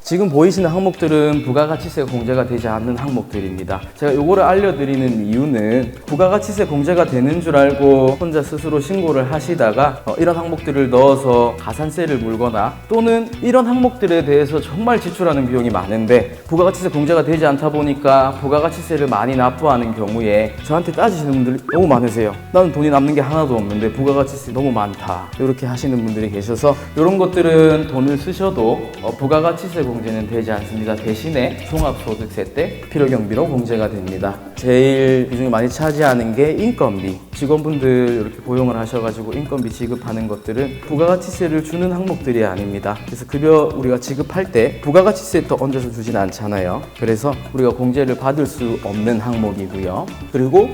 지금 보이시는 항목들은 부가가치세가 공제가 되지 않는 항목들입니다. 제가 이거를 알려드리는 이유는 부가가치세 공제가 되는 줄 알고 혼자 스스로 신고를 하시다가 이런 항목들을 넣어서 가산세를 물거나 또는 이런 항목들에 대해서 정말 지출하는 비용이 많은데 부가가치세 공제가 되지 않다 보니까 부가가치세를 많이 납부하는 경우에 저한테 따지시는 분들이 너무 많으세요. 나는 돈이 남는 게 하나도 없는데 부가가치세 너무 많다, 이렇게 하시는 분들이 계셔서 이런 것들은 돈을 쓰셔도 부가가치세 공제는 되지 않습니다. 대신에 종합소득세 때 필요경비로 공제가 됩니다. 제일 비중이 많이 차지하는 게 인건비. 직원분들 이렇게 고용을 하셔가지고 인건비 지급하는 것들은 부가가치세를 주는 항목들이 아닙니다. 그래서 급여 우리가 지급할 때 부가가치세 또 얹어서 주진 않잖아요. 그래서 우리가 공제를 받을 수 없는 항목이고요. 그리고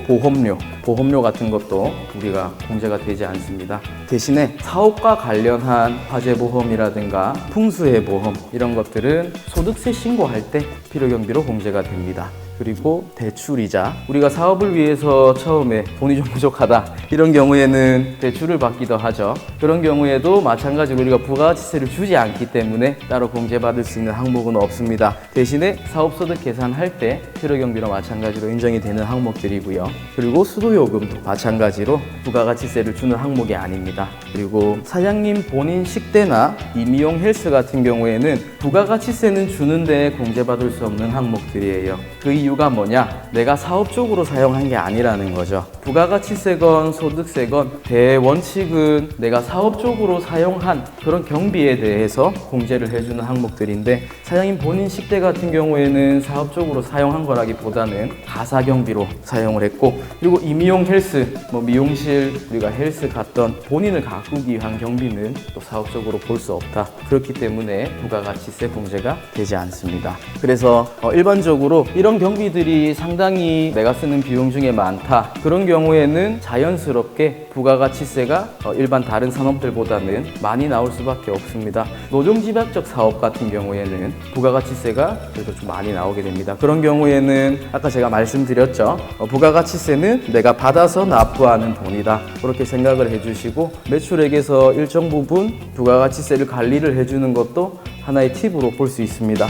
보험료 같은 것도 우리가 공제가 되지 않습니다. 대신에 사업과 관련한 화재보험이라든가 풍수해보험 이런 것들은 소득세 신고할 때 필요경비로 공제가 됩니다. 그리고 대출이자, 우리가 사업을 위해서 처음에 돈이 좀 부족하다 이런 경우에는 대출을 받기도 하죠. 그런 경우에도 마찬가지로 우리가 부가가치세를 주지 않기 때문에 따로 공제받을 수 있는 항목은 없습니다. 대신에 사업소득 계산할 때 필요경비로 마찬가지로 인정이 되는 항목들이고요. 그리고 수도요금도 마찬가지로 부가가치세를 주는 항목이 아닙니다. 그리고 사장님 본인 식대나 임의용 헬스 같은 경우에는 부가가치세는 주는데 공제받을 수 없는 항목들이에요. 그 이유가 뭐냐? 내가 사업적으로 사용한 게 아니라는 거죠. 부가가치세건 소득세건 대원칙은 내가 사업적으로 사용한 그런 경비에 대해서 공제를 해주는 항목들인데, 사장님 본인 식대 같은 경우에는 사업적으로 사용한 거라기보다는 가사경비로 사용을 했고, 그리고 임의용 헬스, 미용실 우리가 헬스 갔던 본인을 가꾸기 위한 경비는 또 사업적으로 볼 수 없다. 그렇기 때문에 부가가치세 공제가 되지 않습니다. 그래서 일반적으로 이런 경비들이 상당히 내가 쓰는 비용 중에 많다, 그런 경우에는 자연스럽게 부가가치세가 일반 다른 산업들보다는 많이 나올 수밖에 없습니다. 노동집약적 사업 같은 경우에는 부가가치세가 그래도 좀 많이 나오게 됩니다. 그런 경우에는 아까 제가 말씀드렸죠. 부가가치세는 내가 받아서 납부하는 돈이다, 그렇게 생각을 해주시고 매출액에서 일정 부분 부가가치세를 관리를 해주는 것도 하나의 팁으로 볼 수 있습니다.